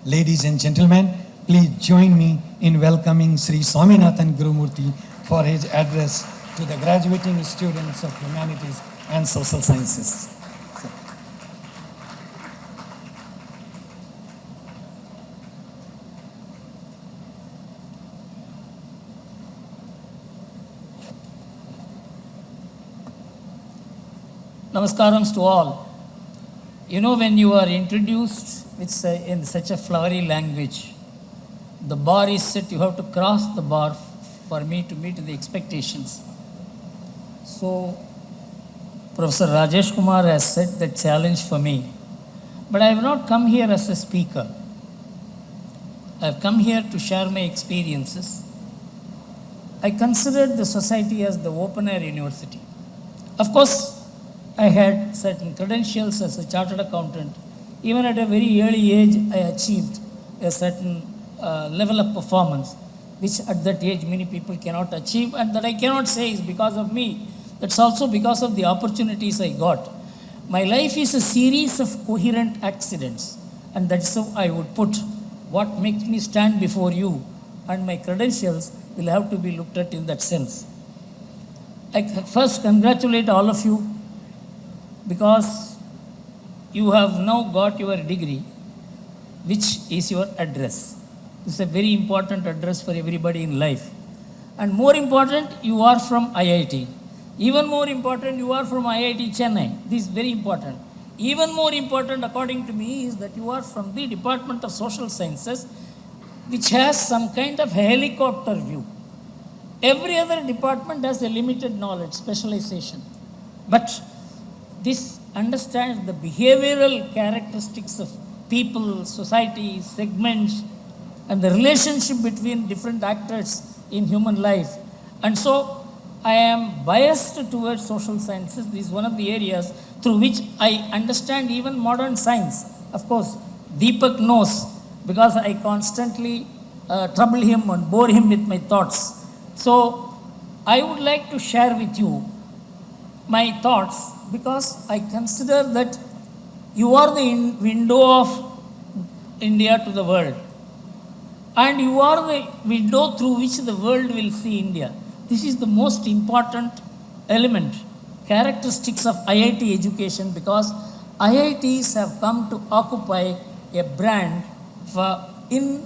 Ladies and gentlemen, please join me in welcoming Sri Gurumurthy for his address to the graduating students of Humanities and Social Sciences. Namaskarams to all. You know, when you are introduced in such a flowery language, the bar is set, you have to cross the bar for me to meet the expectations. So, Professor Rajesh Kumar has set the challenge for me. But I have not come here as a speaker. I have come here to share my experiences. I considered the society as the open air university. Of course, I had certain credentials as a chartered accountant. Even at a very early age, I achieved a certain level of performance, which at that age many people cannot achieve, and that I cannot say is because of me. That's also because of the opportunities I got. My life is a series of coherent accidents, and that's how I would put what makes me stand before you, and my credentials will have to be looked at in that sense. I first congratulate all of you because you have now got your degree, which is your address. This is a very important address for everybody in life. And more important, you are from IIT. Even more important, you are from IIT Chennai. This is very important. Even more important, according to me, is that you are from the Department of Social Sciences, which has some kind of helicopter view. Every other department has a limited knowledge, specialization. But this understands the behavioral characteristics of people, society, segments, and the relationship between different actors in human life. And so I am biased towards social sciences. This is one of the areas through which I understand even modern science. Of course, Deepak knows because I constantly trouble him and bore him with my thoughts. So I would like to share with you my thoughts, because I consider that you are the window of India to the world. And you are the window through which the world will see India. This is the most important element, characteristics of IIT education, because IITs have come to occupy a brand for in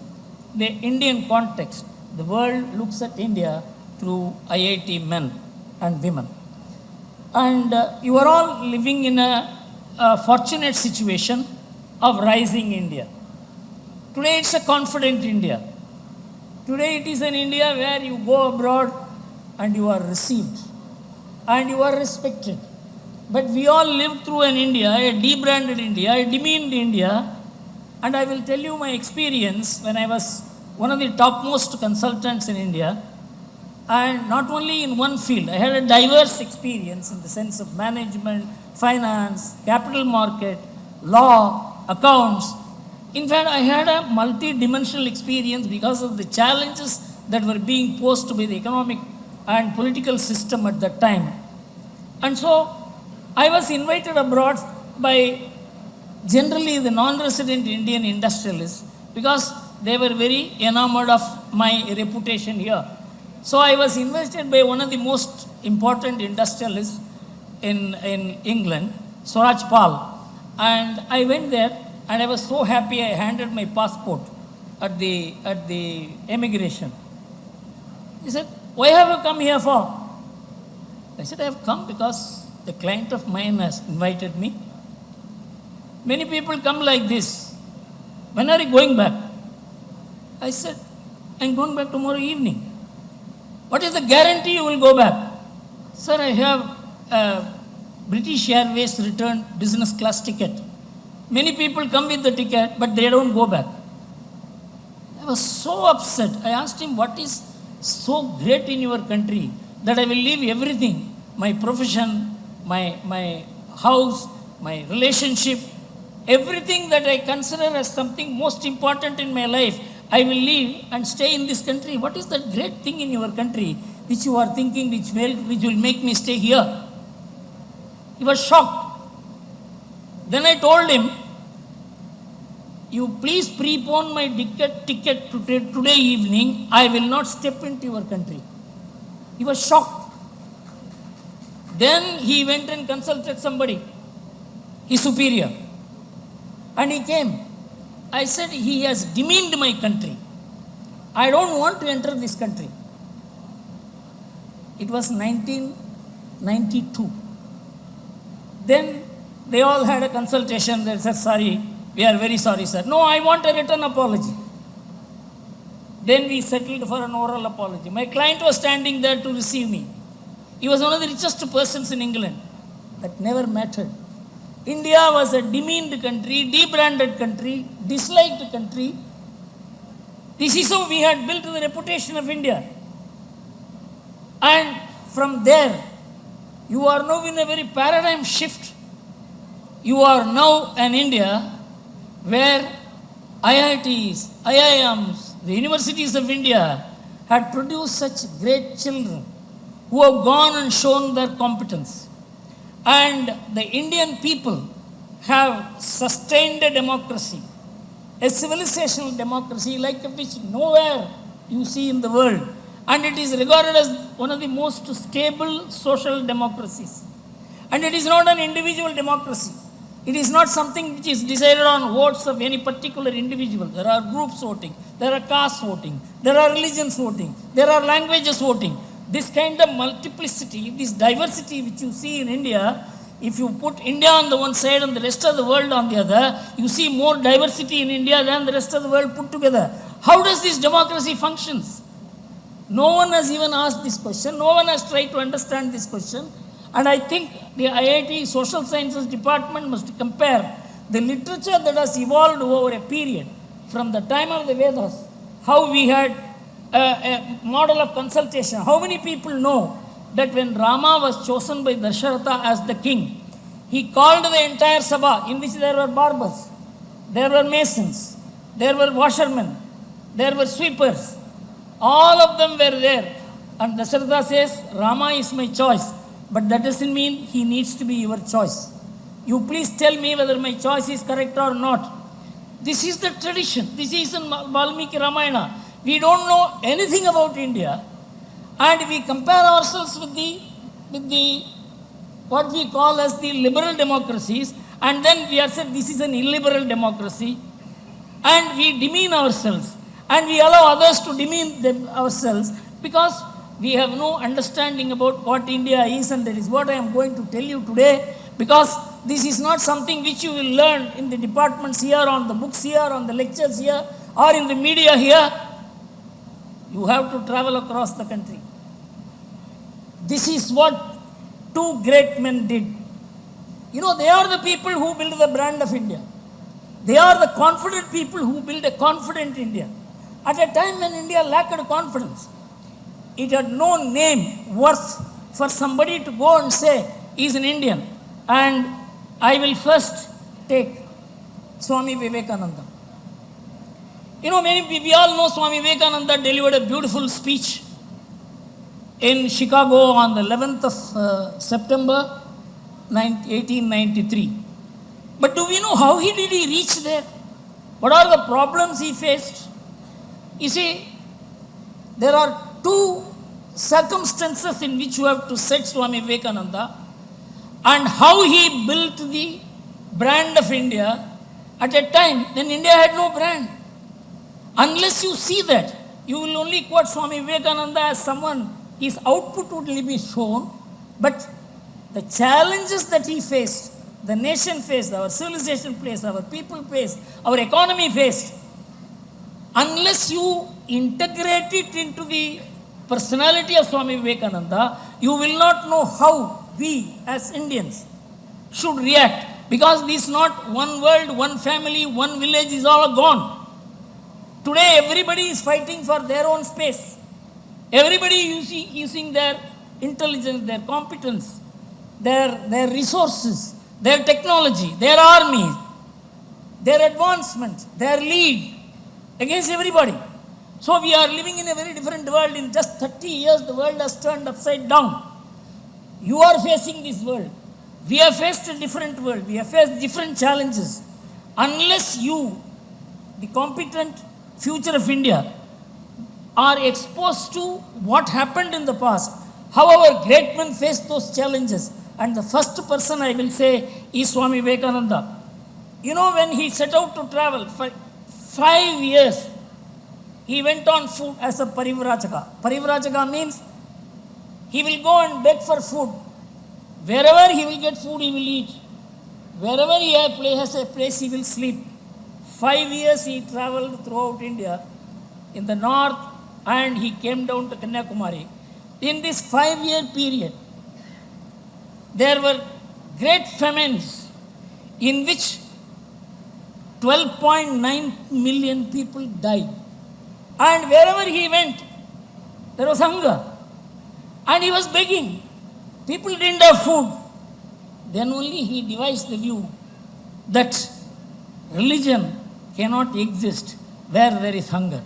the Indian context. The world looks at India through IIT men and women. And you are all living in a fortunate situation of rising India. Today it's a confident India. Today it is an India where you go abroad and you are received and you are respected. But we all lived through an India, a debranded India, a demeaned India. And I will tell you my experience when I was one of the topmost consultants in India. And not only in one field, I had a diverse experience in the sense of management, finance, capital market, law, accounts. In fact, I had a multi-dimensional experience because of the challenges that were being posed by the economic and political system at that time. And so I was invited abroad by generally the non-resident Indian industrialists because they were very enamored of my reputation here. So I was invited by one of the most important industrialists in England, Swaraj Pal. And I went there and I was so happy I handed my passport at the immigration. He said, "Why have you come here for?" I said, "I have come because a client of mine has invited me." Many people come like this. "When are you going back?" I said, "I'm going back tomorrow evening." "What is the guarantee you will go back?" "Sir, I have a British Airways return business class ticket. Many people come with the ticket, but they don't go back." I was so upset. I asked him, "What is so great in your country that I will leave everything, my profession, my house, my relationship, everything that I consider as something most important in my life, I will leave and stay in this country. What is that great thing in your country which you are thinking which will make me stay here?" He was shocked. Then I told him, you please prepone my ticket to today evening. I will not step into your country. He was shocked. Then he went and consulted somebody, his superior, and he came. I said, he has demeaned my country. I don't want to enter this country. It was 1992. Then they all had a consultation. They said, sorry, we are very sorry, sir. No, I want a written apology. Then we settled for an oral apology. My client was standing there to receive me. He was one of the richest persons in England. That never mattered. India was a demeaned country, debranded country, disliked country. This is how we had built the reputation of India. And from there, you are now in a very paradigm shift. You are now an India where IITs, IIMs, the universities of India had produced such great children who have gone and shown their competence. And the Indian people have sustained a democracy, a civilizational democracy like which nowhere you see in the world. And it is regarded as one of the most stable social democracies. And it is not an individual democracy. It is not something which is decided on votes of any particular individual. There are groups voting, there are castes voting, there are religions voting, there are languages voting. This kind of multiplicity, this diversity which you see in India, if you put India on the one side and the rest of the world on the other, you see more diversity in India than the rest of the world put together. How does this democracy functions? No one has even asked this question. No one has tried to understand this question. And I think the IIT Social Sciences Department must compare the literature that has evolved over a period from the time of the Vedas, how we had a model of consultation. How many people know that when Rama was chosen by Dasharatha as the king, he called the entire Sabha in which there were barbers, there were masons, there were washermen, there were sweepers. All of them were there. And Dasharatha says, Rama is my choice. But that doesn't mean he needs to be your choice. You please tell me whether my choice is correct or not. This is the tradition. This is in Valmiki Ramayana. We don't know anything about India. And we compare ourselves with the what we call as the liberal democracies. And then we are said this is an illiberal democracy. And we demean ourselves. And we allow others to demean ourselves because we have no understanding about what India is, and that is what I am going to tell you today, because this is not something which you will learn in the departments here, on the books here, on the lectures here, or in the media here. You have to travel across the country. This is what two great men did. You know, they are the people who build the brand of India. They are the confident people who build a confident India. At a time when India lacked confidence, it had no name worth for somebody to go and say, he is an Indian. And I will first take Swami Vivekananda. You know, we all know Swami Vivekananda delivered a beautiful speech in Chicago on the 11th of September 1893. But do we know how did he reach there? What are the problems he faced? You see, there are two circumstances in which you have to set Swami Vivekananda, and how he built the brand of India at a time when India had no brand. Unless you see that, you will only quote Swami Vivekananda as someone, his output would be shown, but the challenges that he faced, the nation faced, our civilization faced, our people faced, our economy faced, unless you integrate it into the personality of Swami Vivekananda, you will not know how we as Indians should react, because this is not one world, one family, one village is all gone. Today everybody is fighting for their own space. Everybody using their intelligence, their competence, their resources, their technology, their army, their advancement, their lead against everybody. So we are living in a very different world. In just 30 years, the world has turned upside down. You are facing this world. We have faced a different world. We have faced different challenges. Unless you, the competent future of India, are exposed to what happened in the past, how our great men faced those challenges. And the first person I will say is Swami Vivekananda. You know, when he set out to travel for 5 years, he went on foot as a parivrajaka. Parivrajaka means he will go and beg for food. Wherever he will get food, he will eat. Wherever he has a place, he will sleep. 5 years he traveled throughout India, in the north, and he came down to Kanyakumari. In this 5-year period, there were great famines in which 12.9 million people died. And wherever he went, there was hunger. And he was begging. People didn't have food. Then only he devised the view that religion cannot exist where there is hunger.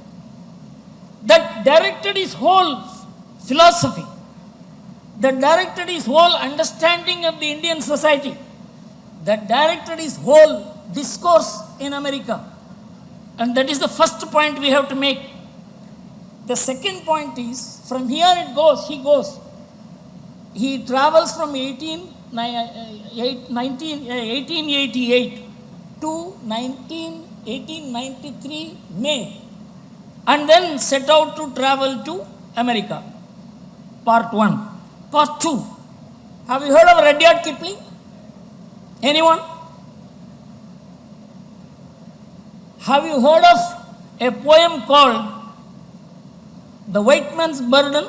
That directed his whole philosophy. That directed his whole understanding of the Indian society. That directed his whole discourse in America. And that is the first point we have to make. The second point is, from here it goes, he travels from 1888 to 1893 May, and then set out to travel to America. Part 1. Part 2. Have you heard of Rudyard Kipling? Anyone? Have you heard of a poem called The White Man's Burden?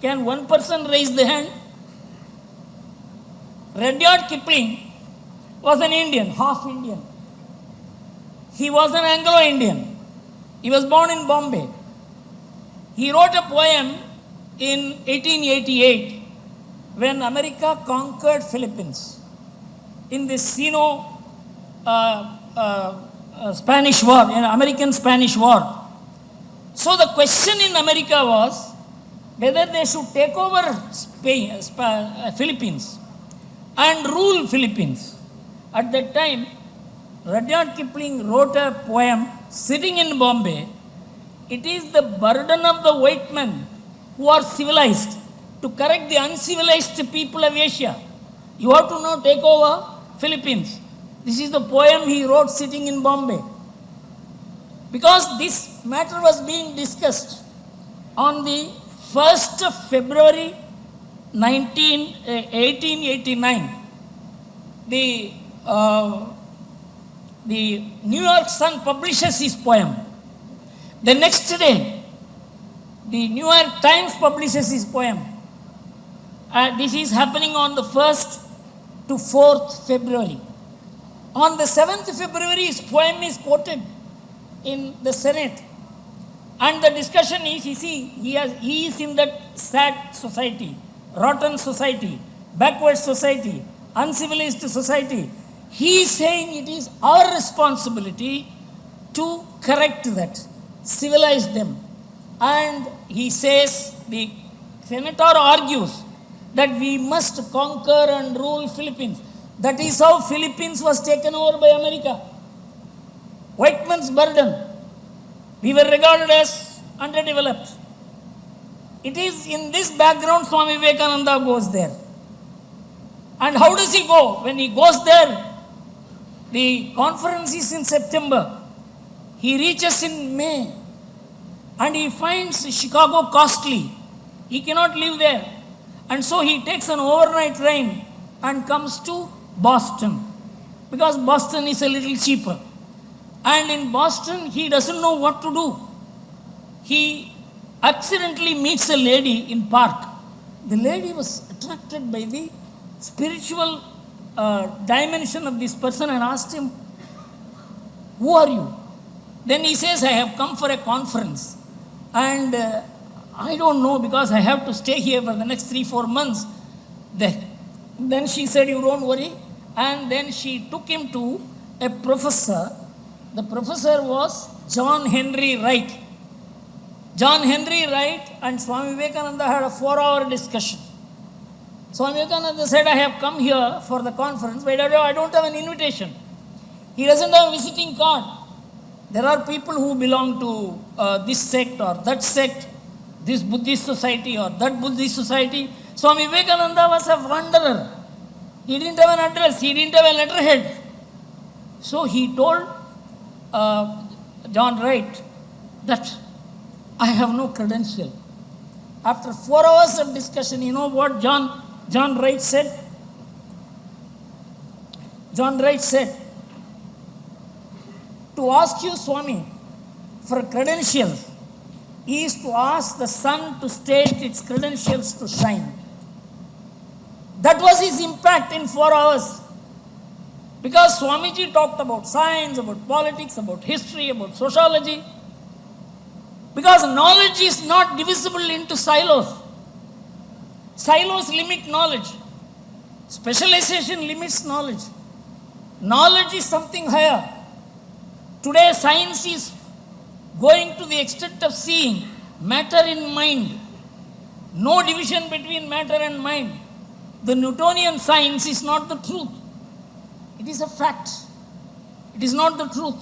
Can one person raise the hand? Rudyard Kipling was an Indian, half Indian. He was an Anglo-Indian. He was born in Bombay. He wrote a poem in 1888 when America conquered Philippines in the Spanish War, American-Spanish War. So the question in America was whether they should take over Philippines and rule Philippines. At that time, Rudyard Kipling wrote a poem sitting in Bombay. It is the burden of the white men who are civilized to correct the uncivilized people of Asia. You have to now take over Philippines. This is the poem he wrote sitting in Bombay. Because this matter was being discussed on the 1st of February 1889. The New York Sun publishes his poem. The next day, the New York Times publishes his poem. This is happening on the 1st to 4th February. On the 7th February, his poem is quoted in the Senate. And the discussion is, you see, he is in that sad society, rotten society, backward society, uncivilized society. He is saying it is our responsibility to correct that, civilize them. And he says, the senator argues that we must conquer and rule Philippines. That is how Philippines was taken over by America. White man's burden. We were regarded as underdeveloped. It is in this background Swami Vivekananda goes there. And how does he go? When he goes there, the conference is in September. He reaches in May. And he finds Chicago costly. He cannot live there. And so he takes an overnight train and comes to Boston. Because Boston is a little cheaper. And in Boston, he doesn't know what to do. He accidentally meets a lady in park. The lady was attracted by the spiritual dimension of this person and asked him, "Who are you?" Then he says, "I have come for a conference. And I don't know because I have to stay here for the next 3-4 months. Then she said, "You don't worry." And then she took him to a professor. The professor was John Henry Wright. John Henry Wright and Swami Vivekananda had a 4-hour discussion. Swami Vivekananda said, I have come here for the conference, but I don't have an invitation. He doesn't have a visiting card. There are people who belong to this sect or that sect, this Buddhist society or that Buddhist society. Swami Vivekananda was a wanderer. He didn't have an address. He didn't have a letterhead. So he told John Wright that I have no credential. After 4 hours of discussion, you know what John Wright said? John Wright said, to ask you, Swami, for credentials is to ask the sun to state its credentials to shine. That was his impact in 4 hours. Because Swamiji talked about science, about politics, about history, about sociology. Because knowledge is not divisible into silos. Silos limit knowledge. Specialization limits knowledge. Knowledge is something higher. Today science is going to the extent of seeing matter in mind. No division between matter and mind. The Newtonian science is not the truth. It is a fact. It is not the truth.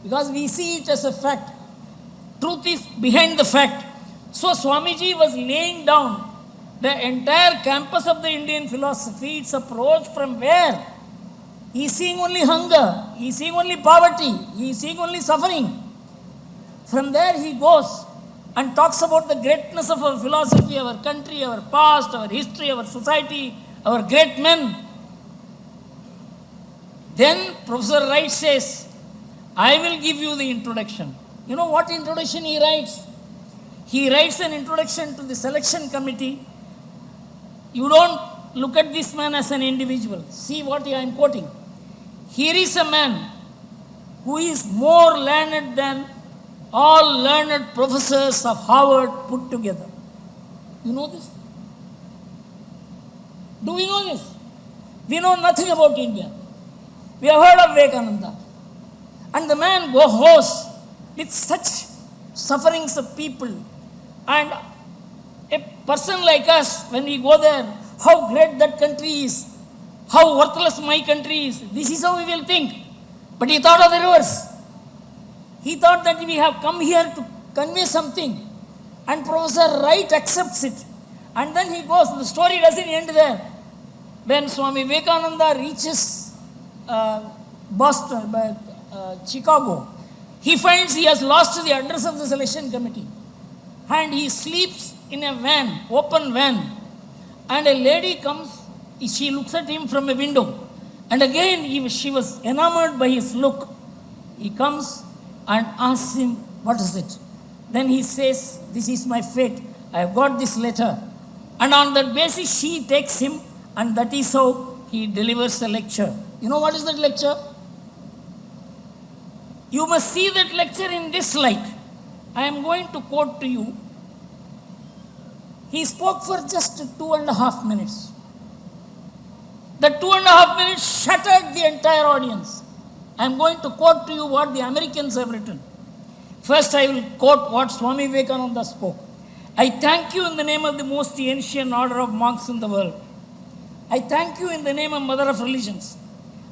Because we see it as a fact. Truth is behind the fact. So Swamiji was laying down the entire campus of the Indian philosophy, its approach from where? He is seeing only hunger, he is seeing only poverty, he is seeing only suffering. From there he goes and talks about the greatness of our philosophy, our country, our past, our history, our society, our great men. Then Professor Wright says, I will give you the introduction. You know what introduction he writes? He writes an introduction to the selection committee. You don't look at this man as an individual. See what I am quoting. Here is a man who is more learned than all learned professors of Harvard put together. You know this? Do we know this? We know nothing about India. We have heard of Vivekananda. And the man goes with such sufferings of people. And a person like us, when we go there, how great that country is, how worthless my country is, this is how we will think. But he thought of the reverse. He thought that we have come here to convey something. And Professor Wright accepts it. And then he goes, the story doesn't end there. When Swami Vivekananda reaches Boston, Chicago, he finds he has lost the address of the selection committee. And he sleeps in a van, open van. And a lady comes, she looks at him from a window. And again, she was enamored by his look. He comes and asks him, what is it? Then he says, this is my fate. I have got this letter. And on that basis, she takes him, and that is how he delivers a lecture. You know what is that lecture? You must see that lecture in this light. I am going to quote to you. He spoke for just 2.5 minutes. The 2.5 minutes shattered the entire audience. I am going to quote to you what the Americans have written. First, I will quote what Swami Vivekananda spoke. I thank you in the name of the most ancient order of monks in the world. I thank you in the name of Mother of Religions.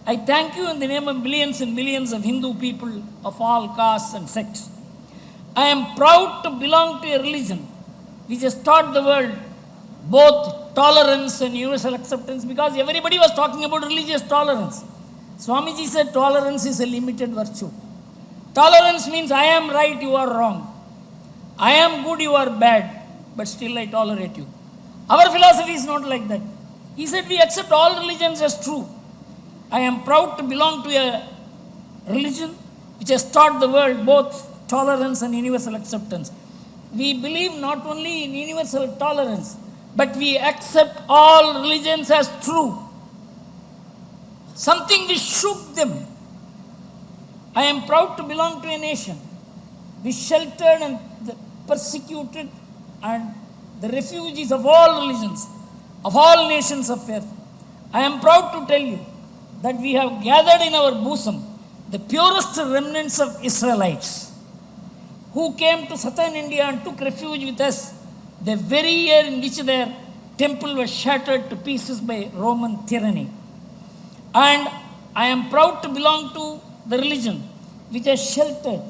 I thank you in the name of millions and millions of Hindu people of all castes and sects. I am proud to belong to a religion which has taught the world both tolerance and universal acceptance, because everybody was talking about religious tolerance. Swamiji said tolerance is a limited virtue. Tolerance means I am right, you are wrong. I am good, you are bad, but still I tolerate you. Our philosophy is not like that. He said we accept all religions as true. I am proud to belong to a religion which has taught the world both tolerance and universal acceptance. We believe not only in universal tolerance, but we accept all religions as true. Something which shook them. I am proud to belong to a nation which sheltered and the persecuted and the refugees of all religions, of all nations of earth. I am proud to tell you that we have gathered in our bosom the purest remnants of Israelites who came to southern India and took refuge with us the very year in which their temple was shattered to pieces by Roman tyranny. And I am proud to belong to the religion which has sheltered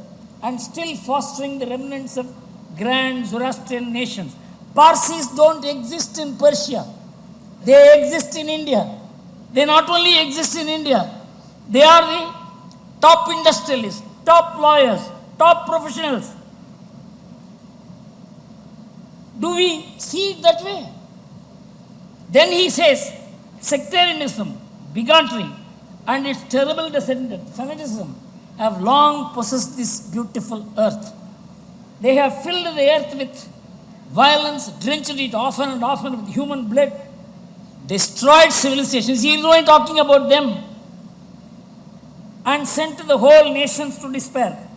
and still fostering the remnants of grand Zoroastrian nations. Parsis don't exist in Persia. They exist in India. They not only exist in India, they are the top industrialists, top lawyers, top professionals. Do we see it that way? Then he says, sectarianism, bigotry, and its terrible descendant, fanatism, have long possessed this beautiful earth. They have filled the earth with violence, drenched it often and often with human blood, destroyed civilizations. He is only talking about them, and sent the whole nations to despair.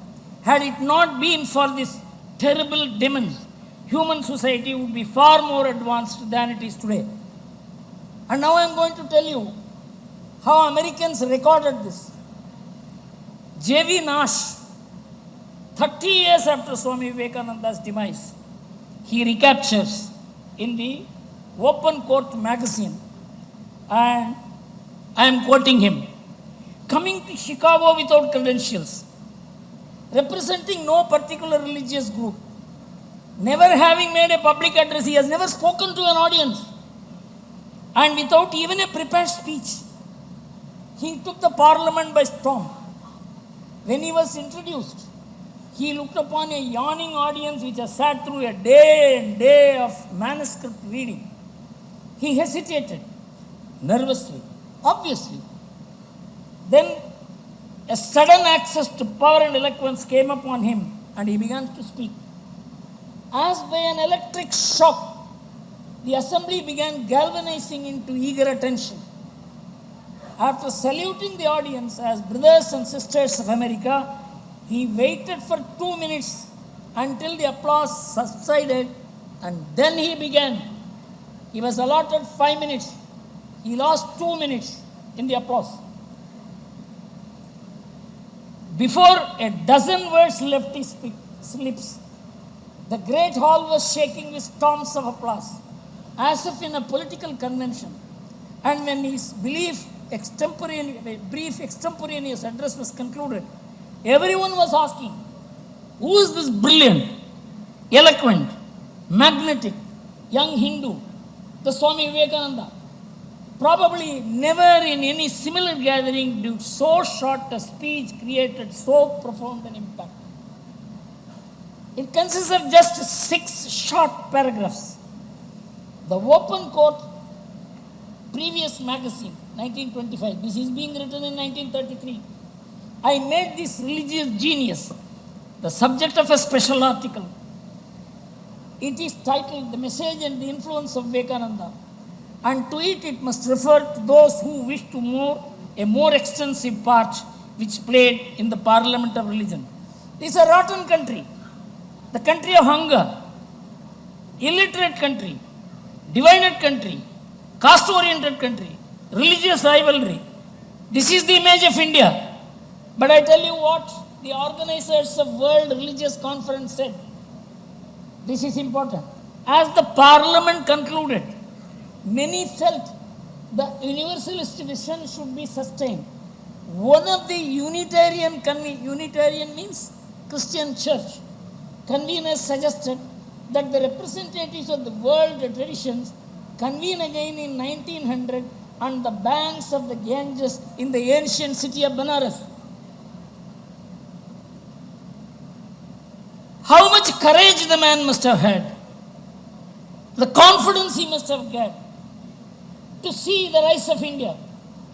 Had it not been for these terrible demons, human society would be far more advanced than it is today. And now I am going to tell you how Americans recorded this. J.V. Nash, 30 years after Swami Vivekananda's demise, he recaptures in the Open Court magazine, and I am quoting him, coming to Chicago without credentials, representing no particular religious group, never having made a public address, he has never spoken to an audience, and without even a prepared speech, he took the parliament by storm. When he was introduced, he looked upon a yawning audience which has sat through a day and day of manuscript reading. He hesitated, nervously, obviously. Then a sudden access to power and eloquence came upon him, and he began to speak. As by an electric shock, the assembly began galvanizing into eager attention. After saluting the audience as brothers and sisters of America, he waited for 2 minutes until the applause subsided, and then he began. He was allotted 5 minutes. He lost 2 minutes in the applause. Before a dozen words left his lips, the great hall was shaking with storms of applause, as if in a political convention. And when his brief extemporaneous address was concluded, everyone was asking, who is this brilliant, eloquent, magnetic young Hindu, the Swami Vivekananda? Probably never in any similar gathering did so short a speech created so profound an impact. It consists of just 6 short paragraphs. The Open Court previous magazine, 1925. This is being written in 1933. I made this religious genius the subject of a special article. It is titled The Message and the Influence of Vivekananda, and to it must refer to those who wish to a more extensive part which played in the parliament of religion. This is a rotten country, the country of hunger, illiterate country, divided country, caste-oriented country, religious rivalry. This is the image of India. But I tell you what the organizers of World Religious Conference said. This is important. As the parliament concluded, many felt the universalist vision should be sustained. One of the Unitarian means Christian church, conveners suggested that the representatives of the world traditions convene again in 1900 on the banks of the Ganges in the ancient city of Benares. How much courage the man must have had, the confidence he must have had to see the rise of India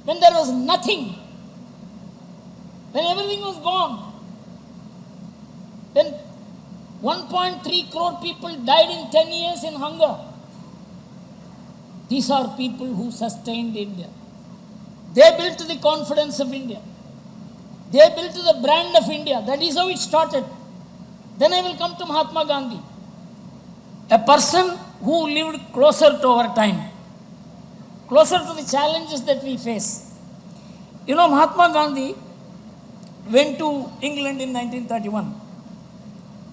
when there was nothing, when everything was gone, when 1.3 crore people died in 10 years in hunger. These are people who sustained India. They built the confidence of India. They built the brand of India. That is how it started. Then I will come to Mahatma Gandhi, a person who lived closer to our time, closer to the challenges that we face. You know, Mahatma Gandhi went to England in 1931.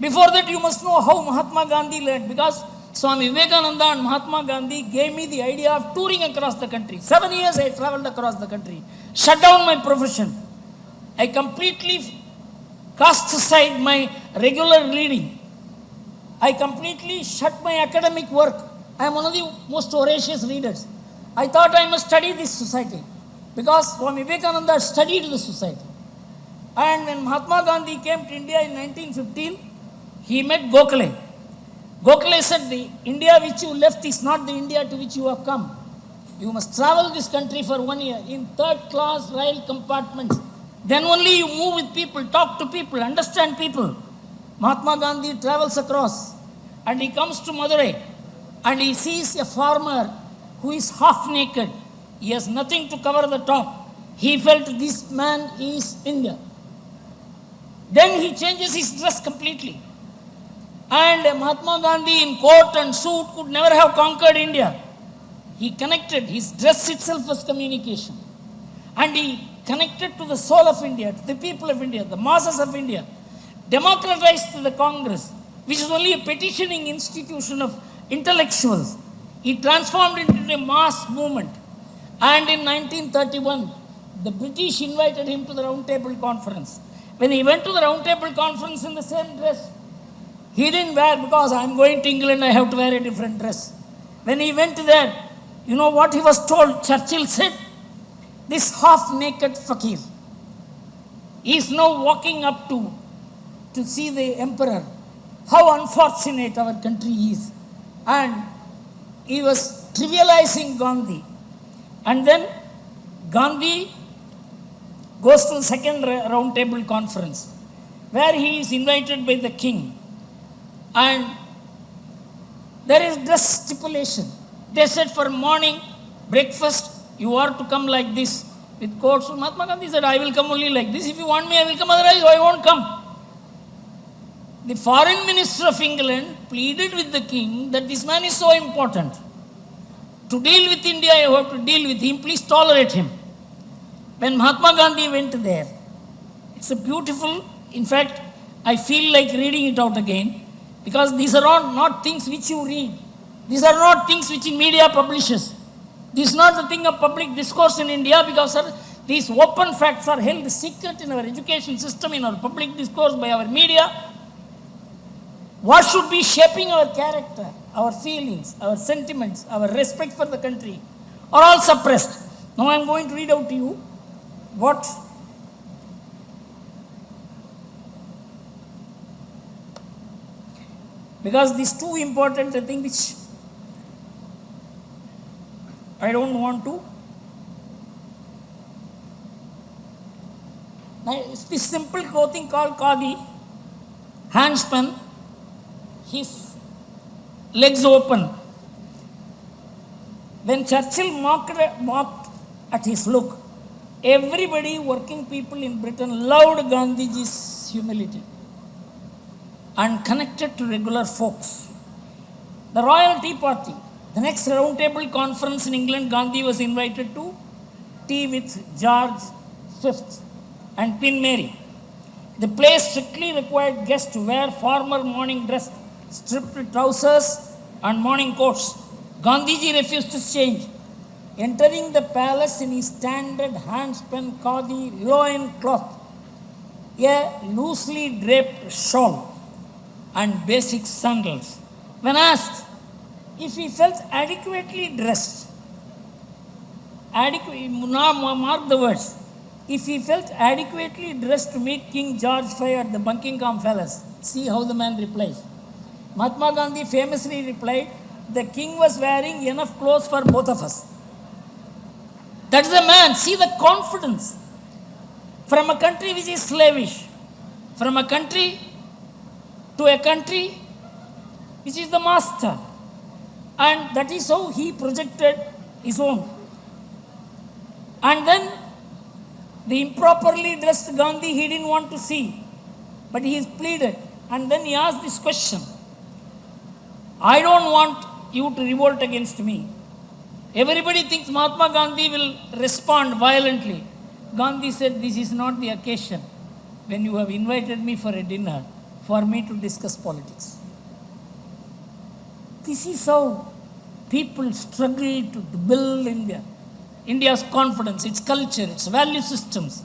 Before that, you must know how Mahatma Gandhi learned, because Swami Vivekananda and Mahatma Gandhi gave me the idea of touring across the country. 7 years I traveled across the country, shut down my profession. I completely cast aside my regular reading. I completely shut my academic work. I am one of the most voracious readers. I thought I must study this society because Swami Vivekananda studied the society. And when Mahatma Gandhi came to India in 1915, he met Gokhale. Gokhale said, the India which you left is not the India to which you have come. You must travel this country for 1 year in third-class rail compartments. Then only you move with people, talk to people, understand people. Mahatma Gandhi travels across and he comes to Madurai and he sees a farmer who is half naked. He has nothing to cover the top. He felt this man is India. Then he changes his dress completely. And Mahatma Gandhi in coat and suit could never have conquered India. He connected, his dress itself was communication. And he connected to the soul of India, to the people of India, the masses of India. Democratized the Congress, which is only a petitioning institution of intellectuals. He transformed it into a mass movement. And in 1931, the British invited him to the Round Table Conference. When he went to the Round Table Conference in the same dress, he didn't wear, because I am going to England, I have to wear a different dress. When he went there, you know what he was told? Churchill said, this half-naked fakir is now walking up to see the emperor. How unfortunate our country is. And he was trivializing Gandhi. And then Gandhi goes to the second Round Table Conference, where he is invited by the king. And there is dress stipulation. They said for morning breakfast, you are to come like this with coats. So Mahatma Gandhi said, I will come only like this. If you want me, I will come, otherwise I won't come. The foreign minister of England pleaded with the king that this man is so important. To deal with India, you have to deal with him. Please tolerate him. When Mahatma Gandhi went there, it's a beautiful, in fact, I feel like reading it out again, because these are all not things which you read. These are not things which in media publishes. This is not the thing of public discourse in India, because these open facts are held secret in our education system, in our public discourse by our media. What should be shaping our character, our feelings, our sentiments, our respect for the country are all suppressed. Now I am going to read out to you what because these two important things which I don't want to. Now, it's this simple clothing called khadi, handspun, his legs open. When Churchill mocked at his look, everybody, working people in Britain, loved Gandhiji's humility and connected to regular folks. The Royal Tea Party, the next Round Table Conference in England, Gandhi was invited to tea with George V and Queen Mary. The place strictly required guests to wear formal morning dress, stripped trousers and morning coats. Gandhiji refused to change, entering the palace in his standard handspun khadi loin cloth, a loosely draped shawl and basic sandals. When asked if he felt adequately dressed, mark the words, if he felt adequately dressed to meet King George V at the Buckingham Palace, see how the man replies. Mahatma Gandhi famously replied, the king was wearing enough clothes for both of us. That's the man. See the confidence. From a country which is slavish, from a country to a country which is the master. And that is how he projected his own. And then the improperly dressed Gandhi he didn't want to see, but he pleaded. And then he asked this question, I don't want you to revolt against me. Everybody thinks Mahatma Gandhi will respond violently. Gandhi said, this is not the occasion when you have invited me for a dinner for me to discuss politics. This is how people struggle to build India. India's confidence, its culture, its value systems.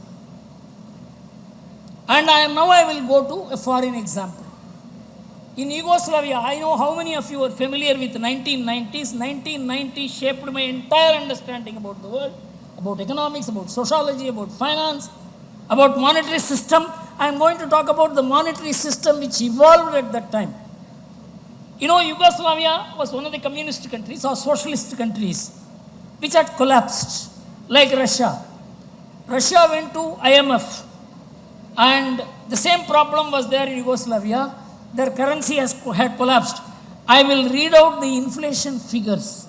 And now I will go to a foreign example. In Yugoslavia, I know how many of you are familiar with 1990s. 1990 shaped my entire understanding about the world, about economics, about sociology, about finance, about monetary system. I am going to talk about the monetary system which evolved at that time. You know, Yugoslavia was one of the communist countries or socialist countries which had collapsed, like Russia. Russia went to IMF, and the same problem was there in Yugoslavia. Their currency had collapsed. I will read out the inflation figures.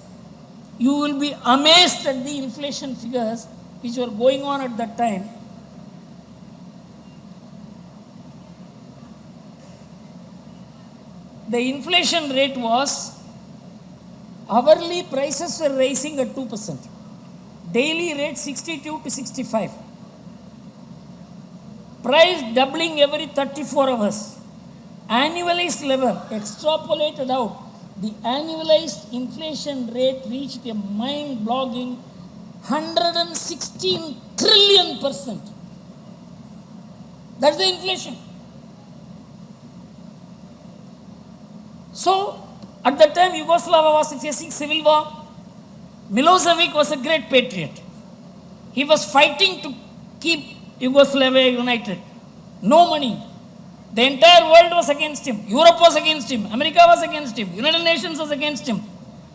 You will be amazed at the inflation figures which were going on at that time. The inflation rate was, hourly prices were rising at 2%. Daily rate 62 to 65. Price doubling every 34 hours. Annualized level, extrapolated out, the annualized inflation rate reached a mind-boggling 116 trillion%. That's the inflation. So, at that time, Yugoslavia was facing civil war. Milosevic was a great patriot. He was fighting to keep Yugoslavia united. No money. The entire world was against him. Europe was against him. America was against him. United Nations was against him.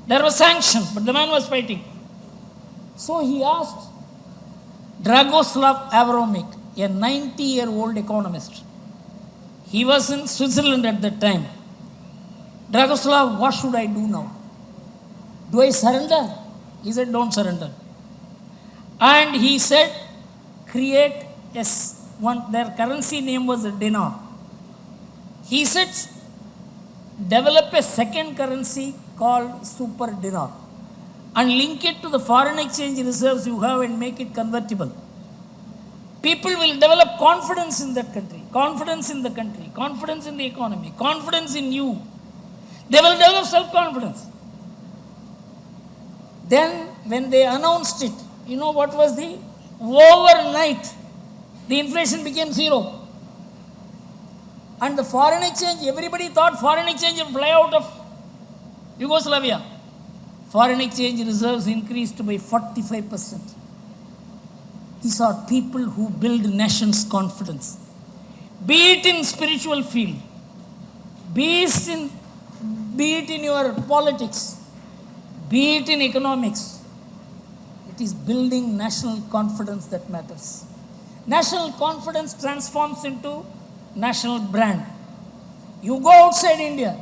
There were sanctions, but the man was fighting. So he asked Dragoslav Avromic, a 90-year-old economist. He was in Switzerland at that time. Dragoslav, what should I do now? Do I surrender? He said, don't surrender. And he said, create their currency name was a dinar. He said, develop a second currency called super dinar and link it to the foreign exchange reserves you have and make it convertible. People will develop confidence in that country, confidence in the country, confidence in the economy, confidence in you. They will develop self-confidence. Then when they announced it, you know what was the overnight, the inflation became zero. And the foreign exchange, everybody thought foreign exchange would fly out of Yugoslavia. Foreign exchange reserves increased by 45%. These are people who build nations' confidence. Be it in spiritual field, be it in your politics, be it in economics. It is building national confidence that matters. National confidence transforms into national brand. You go outside India,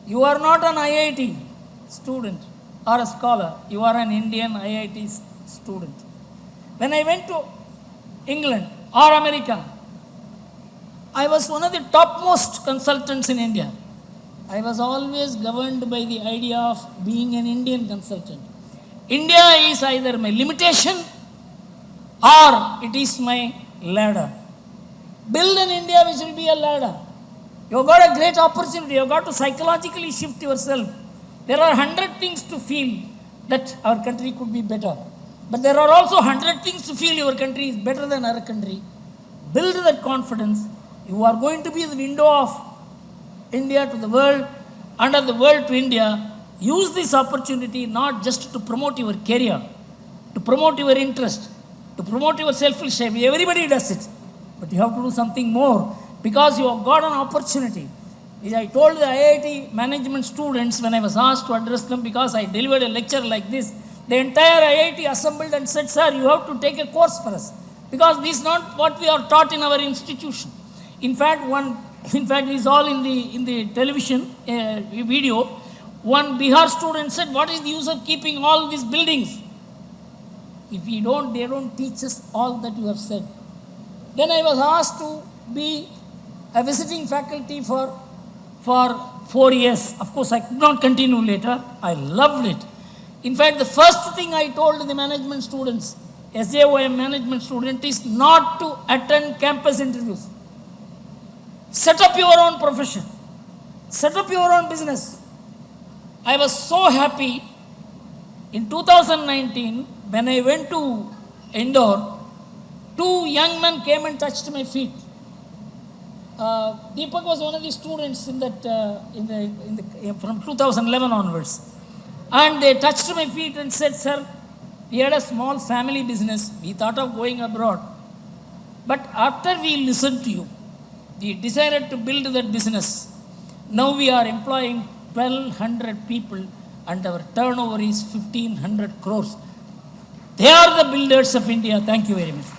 you are not an IIT student or a scholar, you are an Indian IIT student. When I went to England or America, I was one of the topmost consultants in India. I was always governed by the idea of being an Indian consultant. India is either my limitation or it is my ladder. Build an India which will be a ladder. You have got a great opportunity. You have got to psychologically shift yourself. There are 100 things to feel that our country could be better. But there are also 100 things to feel your country is better than our country. Build that confidence. You are going to be the window of India to the world, and of the world to India. Use this opportunity not just to promote your career, to promote your interest, to promote your selfish life. Everybody does it. But you have to do something more because you have got an opportunity. As I told the IIT management students when I was asked to address them because I delivered a lecture like this, the entire IIT assembled and said, sir, you have to take a course for us because this is not what we are taught in our institution. In fact, it is all in the television video. One Bihar student said, what is the use of keeping all these buildings? If they don't teach us all that you have said. Then I was asked to be a visiting faculty for 4 years. Of course, I could not continue later. I loved it. In fact, the first thing I told the management students, SJOM management student, is not to attend campus interviews. Set up your own profession. Set up your own business. I was so happy in 2019 when I went to Indore. Two young men came and touched my feet. Deepak was one of the students in that from 2011 onwards, and they touched my feet and said, "Sir, we had a small family business. We thought of going abroad, but after we listened to you, we decided to build that business. Now we are employing 1,200 people, and our turnover is 1,500 crores. They are the builders of India. Thank you very much."